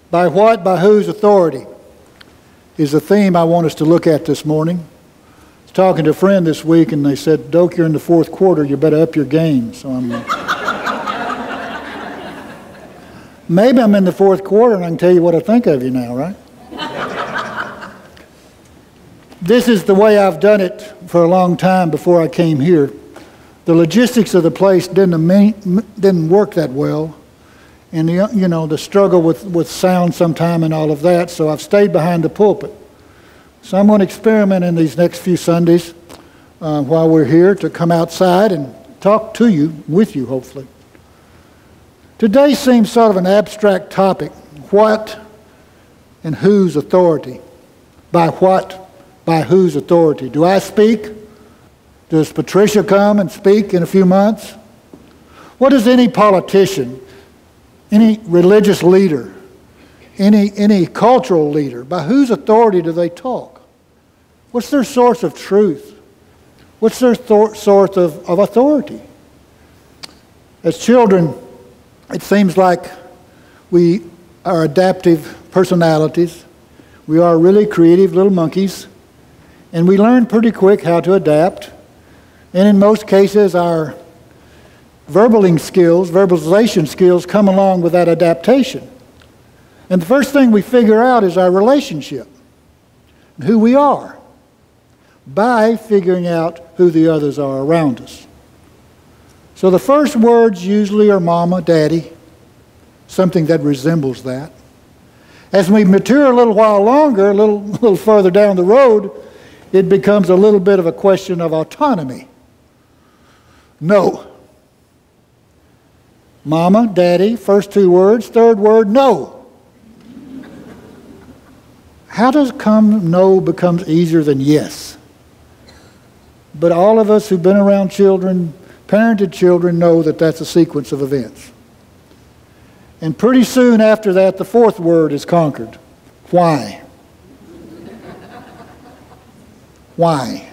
By what, by whose authority is the theme I want us to look at this morning. I was talking to a friend this week and they said, Doak, you're in the fourth quarter, you better up your game. So maybe I'm in the fourth quarter and I can tell you what I think of you now, right? This is the way I've done it for a long time before I came here. The logistics of the place didn't work that well. And the struggle with sound sometime and all of that, so I've stayed behind the pulpit. So I'm going to experiment in these next few Sundays while we're here to come outside and talk to you, with you hopefully. Today seems sort of an abstract topic. What and whose authority? By what, by whose authority? Do I speak? Does Patricia come and speak in a few months? What does any politician, any religious leader, any cultural leader, by whose authority do they talk? What's their source of truth? What's their source of authority? As children, it seems like we are adaptive personalities. We are really creative little monkeys, and we learn pretty quick how to adapt. And in most cases, our verbalization skills come along with that adaptation. And the first thing we figure out is our relationship, and who we are, by figuring out who the others are around us. So the first words usually are mama, daddy, something that resembles that. As we mature a little while longer, a little further down the road, it becomes a little bit of a question of autonomy. No. Mama, daddy, first two words, third word, no. How does no becomes easier than yes? But all of us who've been around children, parented children, know that that's a sequence of events. And pretty soon after that, the fourth word is conquered. Why? Why?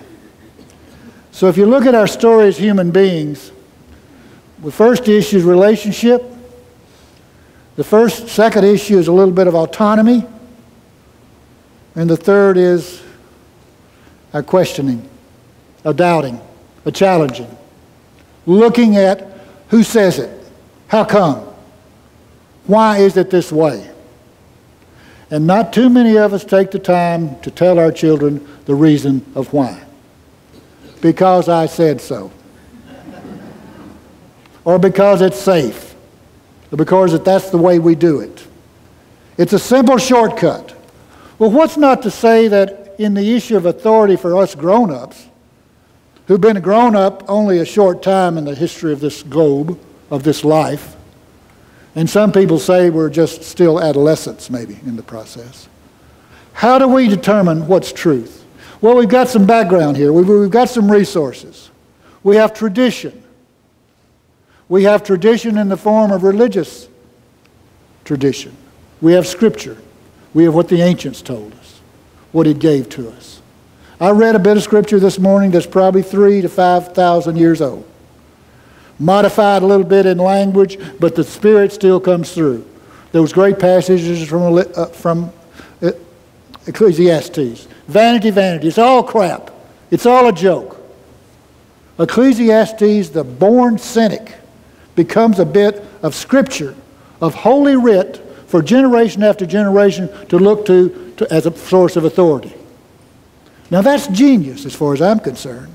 So if you look at our story as human beings, the first issue is relationship. The second issue is a little bit of autonomy. And the third is a questioning, a doubting, a challenging. Looking at who says it, how come, why is it this way? And not too many of us take the time to tell our children the reason of why. Because I said so. Or because it's safe. Or because that's the way we do it. It's a simple shortcut. Well, what's not to say that in the issue of authority for us grown-ups, who've been grown up only a short time in the history of this globe, of this life, and some people say we're just still adolescents maybe in the process. How do we determine what's truth? Well, we've got some background here. We've got some resources. We have tradition. We have tradition in the form of religious tradition. We have Scripture. We have what the ancients told us, what He gave to us. I read a bit of Scripture this morning that's probably 3,000 to 5,000 years old. Modified a little bit in language, but the Spirit still comes through. Those great passages from Ecclesiastes. Vanity, vanity. It's all crap. It's all a joke. Ecclesiastes, the born cynic, becomes a bit of Scripture, of Holy Writ, for generation after generation to look to as a source of authority. Now that's genius as far as I'm concerned.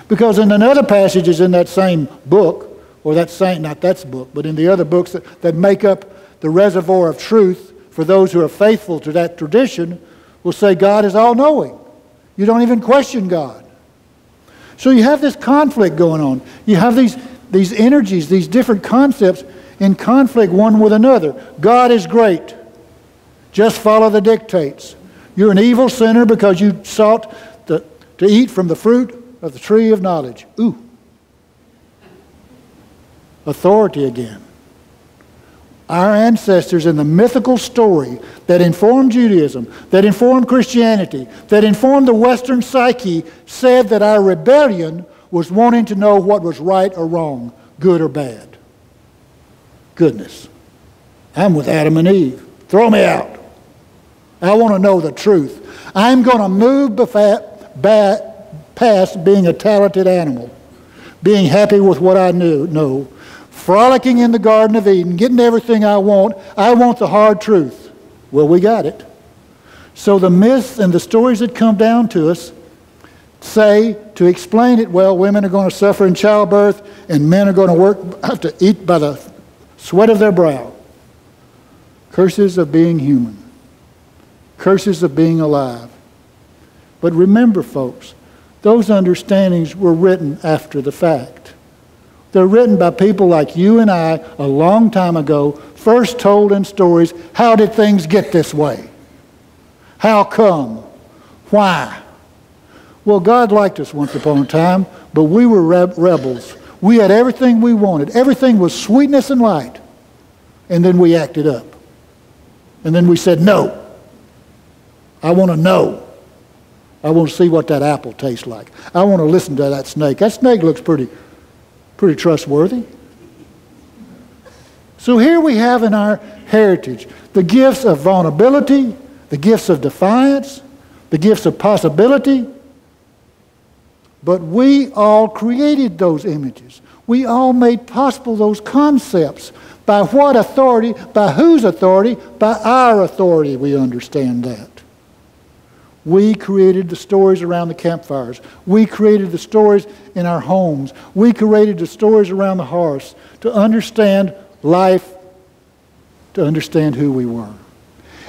Because in another passages in that same book, or that same, not that book, but in the other books that make up the reservoir of truth for those who are faithful to that tradition, will say God is all-knowing. You don't even question God. So you have this conflict going on. You have these energies, these different concepts in conflict one with another. God is great. Just follow the dictates. You're an evil sinner because you sought to eat from the fruit of the tree of knowledge. Ooh. Authority again. Our ancestors in the mythical story that informed Judaism, that informed Christianity, that informed the Western psyche said that our rebellion was wanting to know what was right or wrong, good or bad. Goodness. I'm with Adam and Eve. Throw me out. I want to know the truth. I'm going to move past being a talented animal, being happy with what I know, frolicking in the Garden of Eden, getting everything I want. I want the hard truth. Well, we got it. So the myths and the stories that come down to us say, to explain it, well, women are going to suffer in childbirth and men are going to have to eat by the sweat of their brow. Curses of being human. Curses of being alive. But remember, folks, those understandings were written after the fact. They're written by people like you and I a long time ago, first told in stories, how did things get this way? How come? Why? Well, God liked us once upon a time, but we were rebels. We had everything we wanted. Everything was sweetness and light. And then we acted up. And then we said, no. I want to know. I want to see what that apple tastes like. I want to listen to that snake. That snake looks pretty trustworthy. So here we have in our heritage the gifts of vulnerability, the gifts of defiance, the gifts of possibility. But we all created those images. We all made possible those concepts. By what authority? By whose authority? By our authority, we understand that. We created the stories around the campfires. We created the stories in our homes. We created the stories around the hearths to understand life, to understand who we were.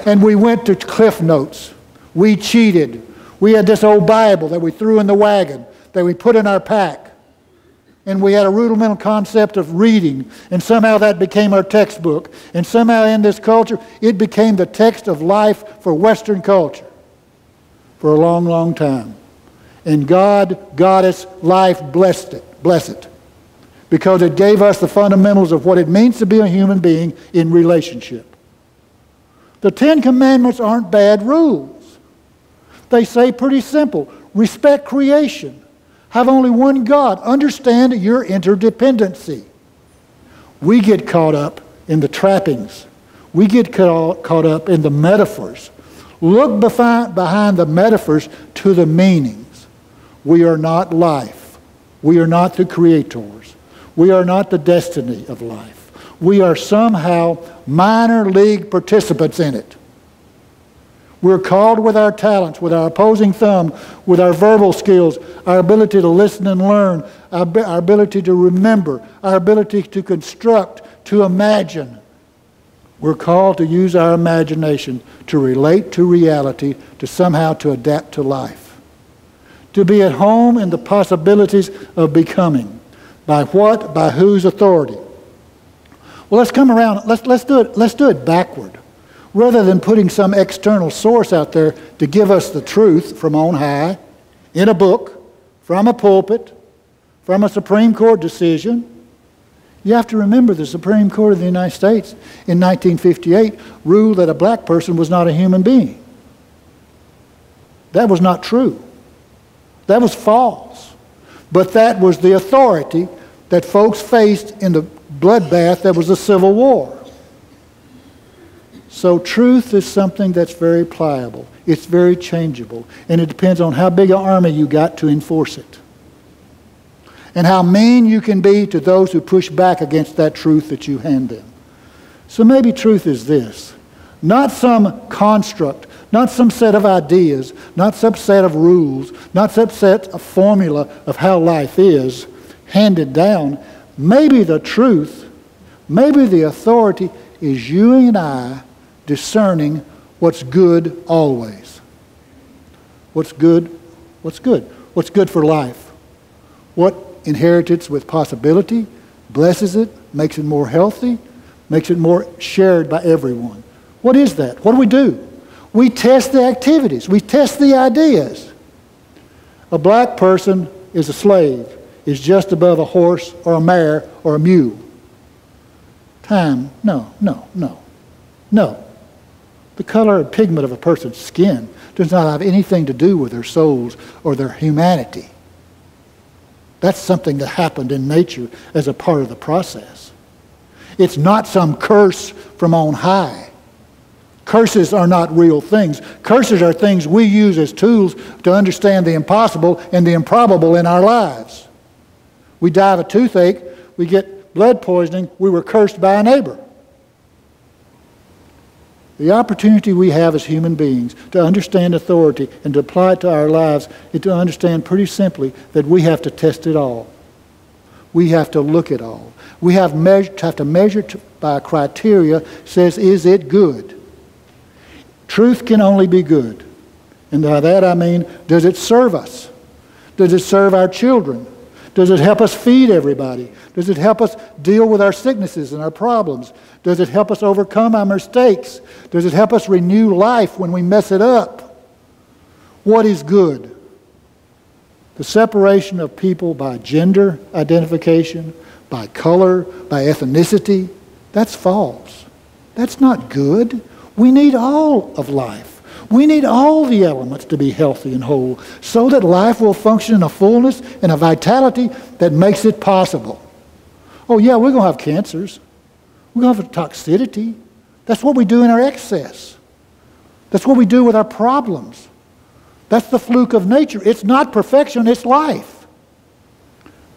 And we went to cliff notes. We cheated. We had this old Bible that we threw in the wagon, that we put in our pack. And we had a rudimental concept of reading, and somehow that became our textbook. And somehow in this culture, it became the text of life for Western culture for a long, long time. And God, Goddess, life blessed it, because it gave us the fundamentals of what it means to be a human being in relationship. The Ten Commandments aren't bad rules. They say pretty simple, respect creation. Have only one God. Understand your interdependency. We get caught up in the trappings. We get caught up in the metaphors. Look behind the metaphors to the meanings. We are not life. We are not the creators. We are not the destiny of life. We are somehow minor league participants in it. We're called with our talents, with our opposing thumb, with our verbal skills, our ability to listen and learn, our ability to remember, our ability to construct, to imagine. We're called to use our imagination to relate to reality, to somehow to adapt to life. To be at home in the possibilities of becoming. By what? By whose authority? Well, let's come around. Let's do it backward. Rather than putting some external source out there to give us the truth from on high, in a book, from a pulpit, from a Supreme Court decision. You have to remember the Supreme Court of the United States in 1958 ruled that a black person was not a human being. That was not true. That was false. But that was the authority that folks faced in the bloodbath that was the Civil War. So truth is something that's very pliable. It's very changeable. And it depends on how big an army you got to enforce it. And how mean you can be to those who push back against that truth that you hand them. So maybe truth is this. Not some construct, not some set of ideas, not some set of rules, not some set of formula of how life is handed down. Maybe the truth, maybe the authority is you and I discerning what's good always. What's good? What's good? What's good for life? What inheritance with possibility blesses it, makes it more healthy, makes it more shared by everyone. What is that? What do? We test the activities. We test the ideas. A black person is a slave, is just above a horse or a mare or a mule. No. The color and pigment of a person's skin does not have anything to do with their souls or their humanity. That's something that happened in nature as a part of the process. It's not some curse from on high. Curses are not real things. Curses are things we use as tools to understand the impossible and the improbable in our lives. We die of a toothache, we get blood poisoning, we were cursed by a neighbor. The opportunity we have as human beings to understand authority and to apply it to our lives is to understand pretty simply that we have to test it all. We have to look at all. We have to measure by a criteria that says, is it good? Truth can only be good. And by that I mean, does it serve us? Does it serve our children? Does it help us feed everybody? Does it help us deal with our sicknesses and our problems? Does it help us overcome our mistakes? Does it help us renew life when we mess it up? What is good? The separation of people by gender identification, by color, by ethnicity, that's false. That's not good. We need all of life. We need all the elements to be healthy and whole so that life will function in a fullness and a vitality that makes it possible. Oh yeah, we're going to have cancers. We're going to have toxicity. That's what we do in our excess. That's what we do with our problems. That's the fluke of nature. It's not perfection, it's life.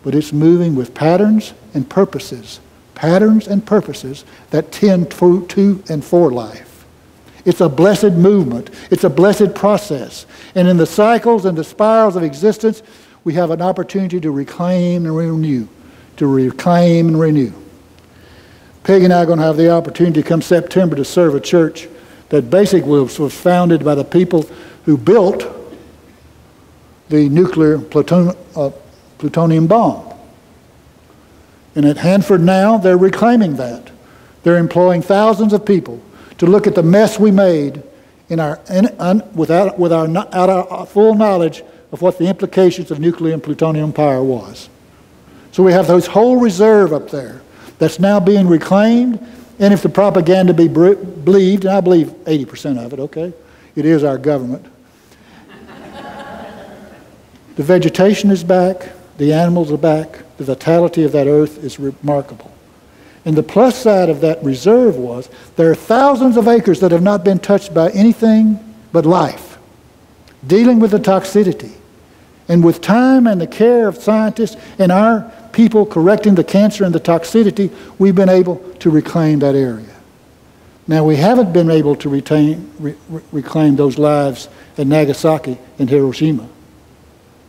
But it's moving with patterns and purposes that tend to and for life. It's a blessed movement. It's a blessed process. And in the cycles and the spirals of existence, we have an opportunity to reclaim and renew. To reclaim and renew. Peggy and I are going to have the opportunity come September to serve a church that basically was founded by the people who built the nuclear plutonium bomb. And at Hanford now, they're reclaiming that. They're employing thousands of people to look at the mess we made without our full knowledge of what the implications of nuclear and plutonium power was. So we have those whole reserve up there that's now being reclaimed, and if the propaganda be believed, and I believe 80% of it, okay? It is our government. The vegetation is back, the animals are back, the vitality of that earth is remarkable. And the plus side of that reserve was there are thousands of acres that have not been touched by anything but life, dealing with the toxicity. And with time and the care of scientists and our people correcting the cancer and the toxicity, we've been able to reclaim that area. Now, we haven't been able to reclaim those lives at Nagasaki and Hiroshima.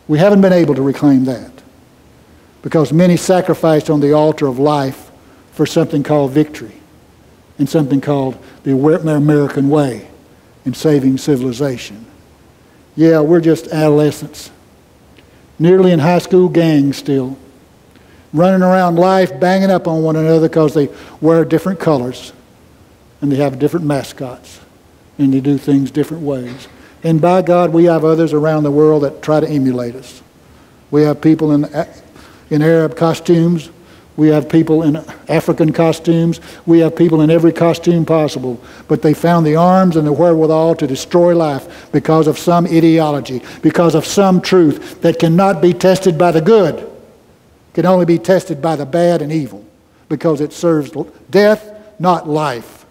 We haven't been able to reclaim that because many sacrificed on the altar of life for something called victory and something called the American way in saving civilization. Yeah, we're just adolescents, nearly in high school gangs still, running around life banging up on one another because they wear different colors and they have different mascots and they do things different ways. And by God, we have others around the world that try to emulate us. We have people in Arab costumes. We have people in African costumes. We have people in every costume possible. But they found the arms and the wherewithal to destroy life because of some ideology, because of some truth that cannot be tested by the good. It can only be tested by the bad and evil because it serves death, not life.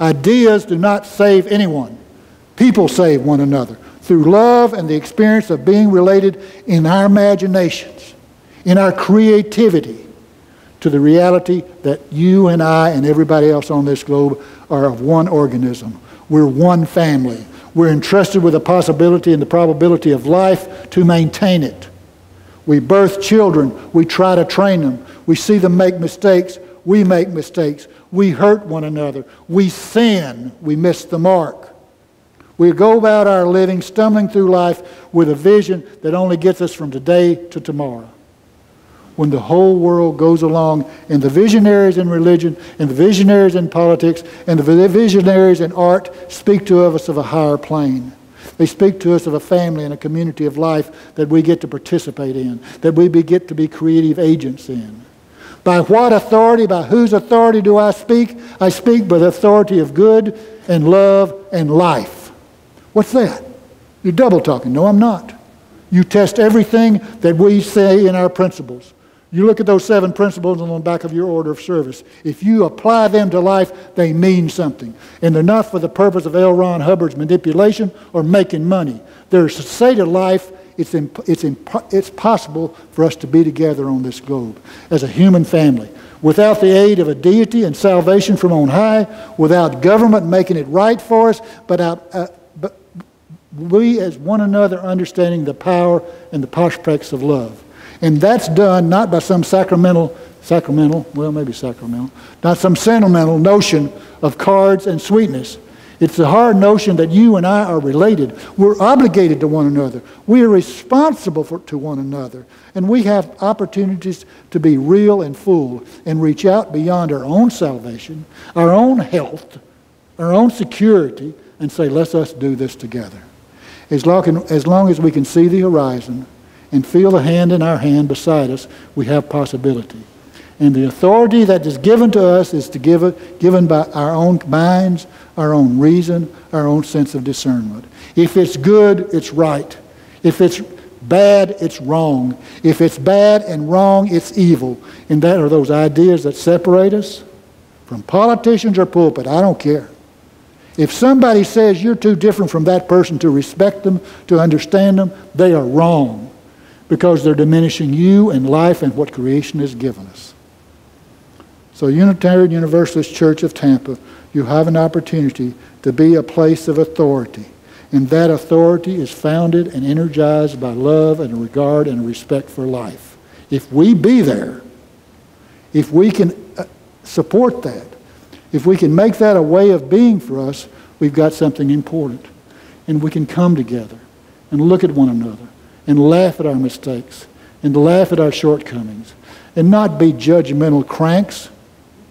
Ideas do not save anyone. People save one another through love and the experience of being related in our imaginations, in our creativity, to the reality that you and I and everybody else on this globe are of one organism. We're one family. We're entrusted with the possibility and the probability of life to maintain it. We birth children. We try to train them. We see them make mistakes. We make mistakes. We hurt one another. We sin. We miss the mark. We go about our living, stumbling through life with a vision that only gets us from today to tomorrow. When the whole world goes along, and the visionaries in religion, and the visionaries in politics, and the visionaries in art speak to us of a higher plane. They speak to us of a family and a community of life that we get to participate in, that we get to be creative agents in. By what authority, by whose authority do I speak? I speak by the authority of good and love and life. What's that? You're double talking. No, I'm not. You test everything that we say in our principles. You look at those 7 principles on the back of your order of service. If you apply them to life, they mean something. And they're not for the purpose of L. Ron Hubbard's manipulation or making money. They're to say to life, it's possible for us to be together on this globe as a human family. Without the aid of a deity and salvation from on high, without government making it right for us, but we as one another understanding the power and the prospects of love. And that's done not by some not some sentimental notion of cards and sweetness. It's the hard notion that you and I are related. We're obligated to one another. We are responsible to one another. And we have opportunities to be real and full and reach out beyond our own salvation, our own health, our own security, and say, let's us do this together. As long as we can see the horizon and feel the hand in our hand beside us, we have possibility. And the authority that is given to us is given by our own minds, our own reason, our own sense of discernment. If it's good, it's right. If it's bad, it's wrong. If it's bad and wrong, it's evil. And that are those ideas that separate us from politicians or pulpit. I don't care. If somebody says you're too different from that person to respect them, to understand them, they are wrong, because they're diminishing you and life and what creation has given us. So Unitarian Universalist Church of Tampa, you have an opportunity to be a place of authority. And that authority is founded and energized by love and regard and respect for life. If we be there, if we can support that, if we can make that a way of being for us, we've got something important. And we can come together and look at one another and laugh at our mistakes and laugh at our shortcomings and not be judgmental cranks,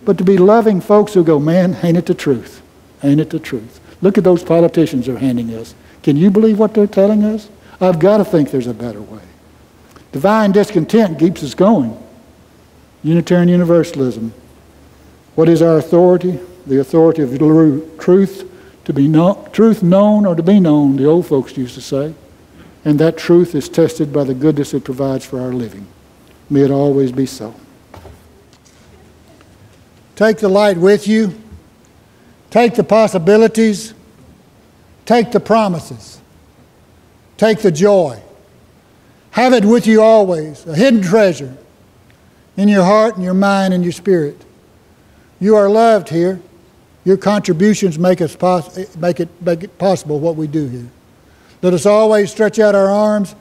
but to be loving folks who go, man, ain't it the truth? Ain't it the truth? Look at those politicians they're handing us. Can you believe what they're telling us? I've got to think there's a better way. Divine discontent keeps us going. Unitarian Universalism. What is our authority? The authority of truth, to be truth known or to be known, the old folks used to say. And that truth is tested by the goodness it provides for our living. May it always be so. Take the light with you. Take the possibilities. Take the promises. Take the joy. Have it with you always, a hidden treasure in your heart and your mind and your spirit. You are loved here. Your contributions make it possible what we do here. Let us always stretch out our arms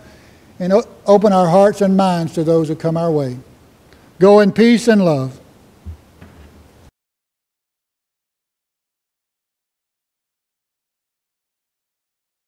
and open our hearts and minds to those who come our way. Go in peace and love.